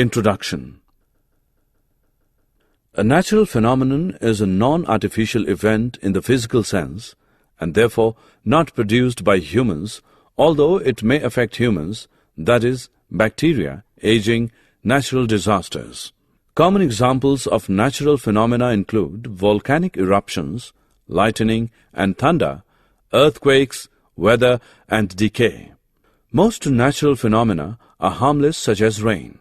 Introduction. A natural phenomenon is a non-artificial event in the physical sense and therefore not produced by humans, although it may affect humans, that is, bacteria, aging, natural disasters. Common examples of natural phenomena include volcanic eruptions, lightning and thunder, earthquakes, weather and decay. Most natural phenomena are harmless, such as rain.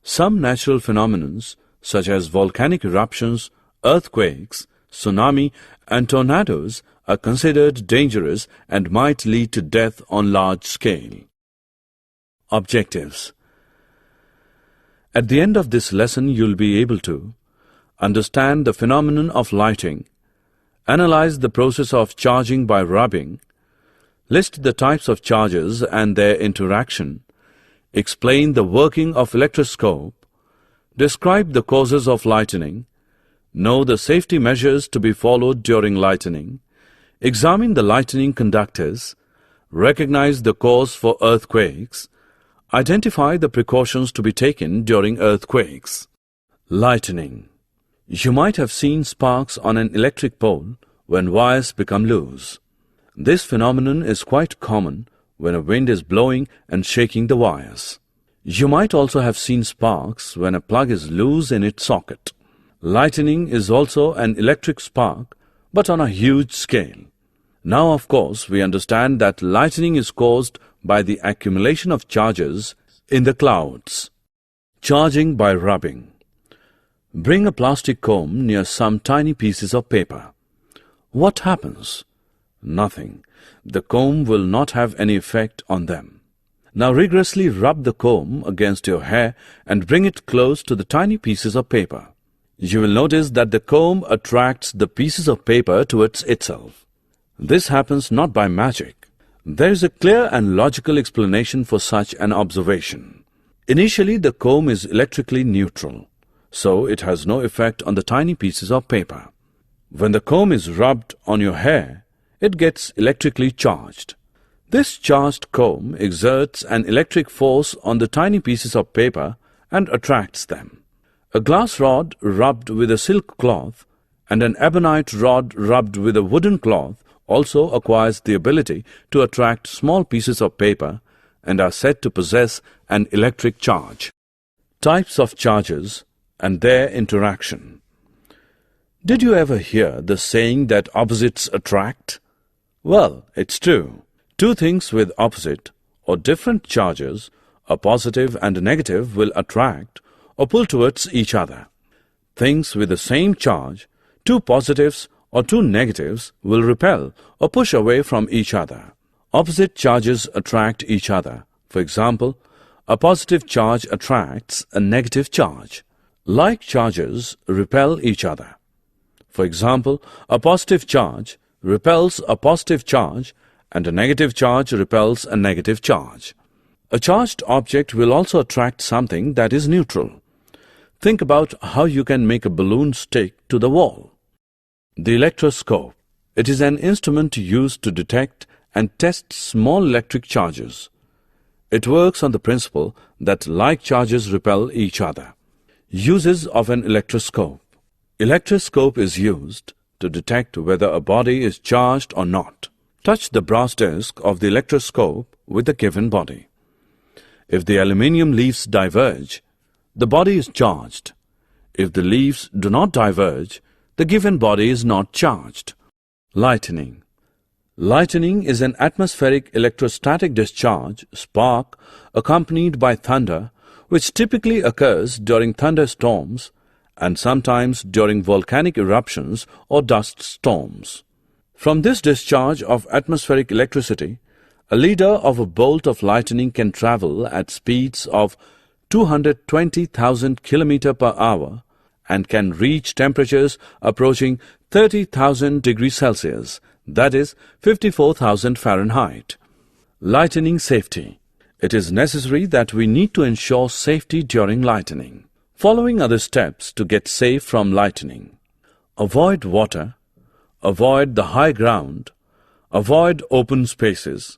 Some natural phenomena, such as volcanic eruptions, earthquakes, tsunami and tornadoes, are considered dangerous and might lead to death on large scale. Objectives. At the end of this lesson, you'll be able to understand the phenomenon of lighting, analyze the process of charging by rubbing, list the types of charges and their interaction, explain the working of electroscope, describe the causes of lightning, know the safety measures to be followed during lightning, examine the lightning conductors, recognize the cause for earthquakes, identify the precautions to be taken during earthquakes. Lightning. You might have seen sparks on an electric pole when wires become loose. This phenomenon is quite common when a wind is blowing and shaking the wires. You might also have seen sparks when a plug is loose in its socket. Lightning is also an electric spark, but on a huge scale. Now, of course, we understand that lightning is caused by the accumulation of charges in the clouds. Charging by rubbing. Bring a plastic comb near some tiny pieces of paper. What happens? Nothing. The comb will not have any effect on them. Now rigorously rub the comb against your hair and bring it close to the tiny pieces of paper. You will notice that the comb attracts the pieces of paper towards itself. This happens not by magic. There is a clear and logical explanation for such an observation. Initially, the comb is electrically neutral, so it has no effect on the tiny pieces of paper. When the comb is rubbed on your hair, it gets electrically charged. This charged comb exerts an electric force on the tiny pieces of paper and attracts them. A glass rod rubbed with a silk cloth and an ebonite rod rubbed with a wooden cloth also acquires the ability to attract small pieces of paper and are said to possess an electric charge. Types of charges and their interaction. Did you ever hear the saying that opposites attract? Well, it's true. Two things with opposite or different charges, a positive and a negative, will attract or pull towards each other. Things with the same charge, two positives or two negatives, will repel or push away from each other. Opposite charges attract each other. For example, a positive charge attracts a negative charge. Like charges repel each other. For example, a positive charge repels a positive charge and a negative charge repels a negative charge. A charged object will also attract something that is neutral. Think about how you can make a balloon stick to the wall. The electroscope. It is an instrument used to detect and test small electric charges. It works on the principle that like charges repel each other. Uses of an electroscope. Electroscope is used to detect whether a body is charged or not. Touch the brass disc of the electroscope with the given body. If the aluminium leaves diverge, the body is charged. If the leaves do not diverge, the given body is not charged. Lightning. Lightning is an atmospheric electrostatic discharge, spark, accompanied by thunder, which typically occurs during thunderstorms and sometimes during volcanic eruptions or dust storms. From this discharge of atmospheric electricity, a leader of a bolt of lightning can travel at speeds of 220,000 km per hour and can reach temperatures approaching 30,000 degrees Celsius, that is 54,000 Fahrenheit. Lightning safety. It is necessary that we need to ensure safety during lightning. Following are the steps to get safe from lightning. Avoid water. Avoid the high ground. Avoid open spaces.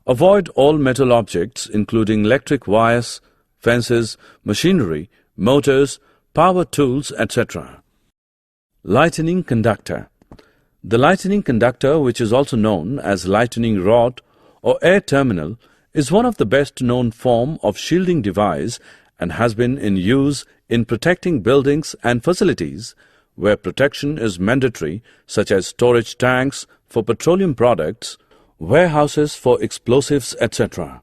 Avoid all metal objects including electric wires, fences, machinery, motors, power tools, etc. Lightning conductor. The lightning conductor, which is also known as lightning rod or air terminal, is one of the best known form of shielding device and has been in use in protecting buildings and facilities where protection is mandatory, such as storage tanks for petroleum products, warehouses for explosives, etc.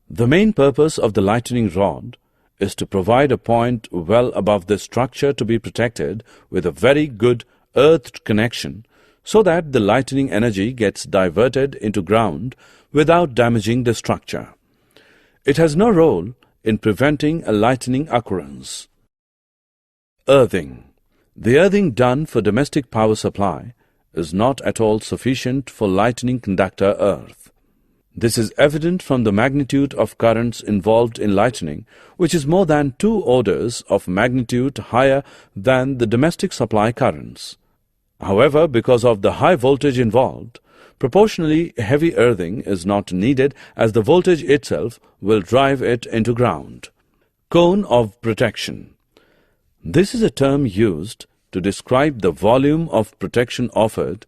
The main purpose of the lightning rod is to provide a point well above the structure to be protected with a very good earth connection so that the lightning energy gets diverted into ground without damaging the structure. It has no role in preventing a lightning occurrence. Earthing. The earthing done for domestic power supply is not at all sufficient for lightning conductor earth. This is evident from the magnitude of currents involved in lightning, which is more than 2 orders of magnitude higher than the domestic supply currents. However, because of the high voltage involved, proportionally heavy earthing is not needed as the voltage itself will drive it into ground. Cone of protection. This is a term used to describe the volume of protection offered,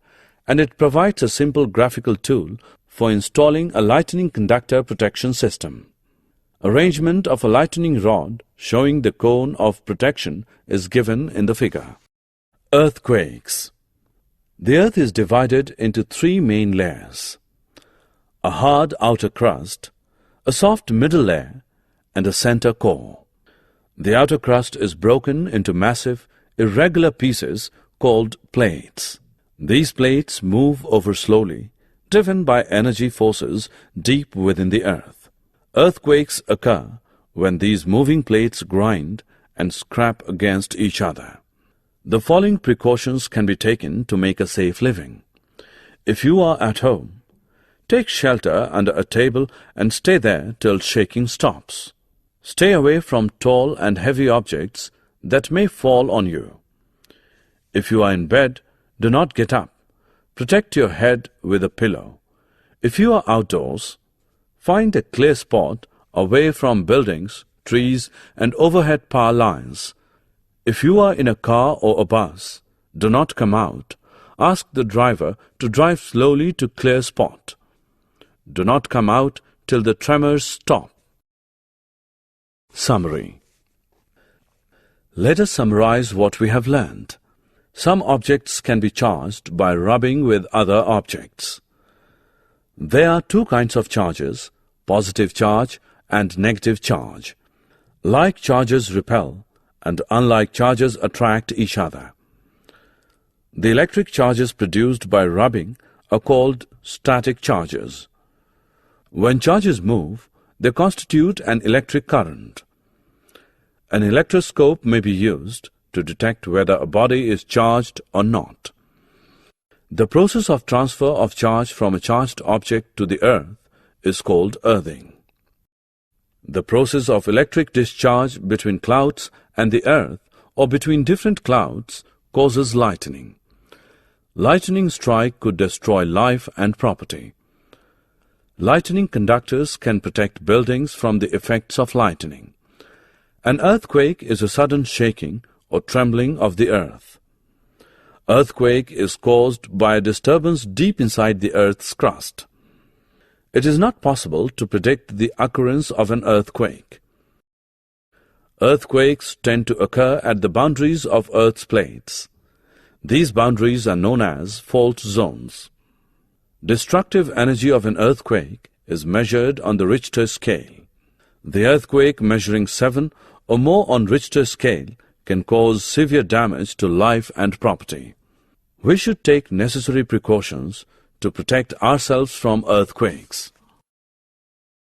and it provides a simple graphical tool for installing a lightning conductor protection system. Arrangement of a lightning rod showing the cone of protection is given in the figure. Earthquakes. The earth is divided into 3 main layers: a hard outer crust, a soft middle layer, and a center core. The outer crust is broken into massive, irregular pieces called plates. These plates move over slowly, driven by energy forces deep within the earth. Earthquakes occur when these moving plates grind and scrap against each other. The following precautions can be taken to make a safe living. If you are at home, take shelter under a table and stay there till shaking stops. Stay away from tall and heavy objects that may fall on you. If you are in bed, do not get up. Protect your head with a pillow. If you are outdoors, find a clear spot away from buildings, trees, and overhead power lines. If you are in a car or a bus, do not come out. Ask the driver to drive slowly to clear spot. Do not come out till the tremors stop. Summary. Let us summarize what we have learned. Some objects can be charged by rubbing with other objects. There are 2 kinds of charges, positive charge and negative charge. Like charges repel and unlike charges attract each other. The electric charges produced by rubbing are called static charges. When charges move, they constitute an electric current. An electroscope may be used to detect whether a body is charged or not. The process of transfer of charge from a charged object to the earth is called earthing. The process of electric discharge between clouds and the earth or between different clouds causes lightning. Lightning strike could destroy life and property. Lightning conductors can protect buildings from the effects of lightning. An earthquake is a sudden shaking or trembling of the earth. Earthquake is caused by a disturbance deep inside the earth's crust. It is not possible to predict the occurrence of an earthquake. Earthquakes tend to occur at the boundaries of Earth's plates. These boundaries are known as fault zones. Destructive energy of an earthquake is measured on the Richter scale. The earthquake measuring 7 or more on Richter scale can cause severe damage to life and property. We should take necessary precautions to protect ourselves from earthquakes.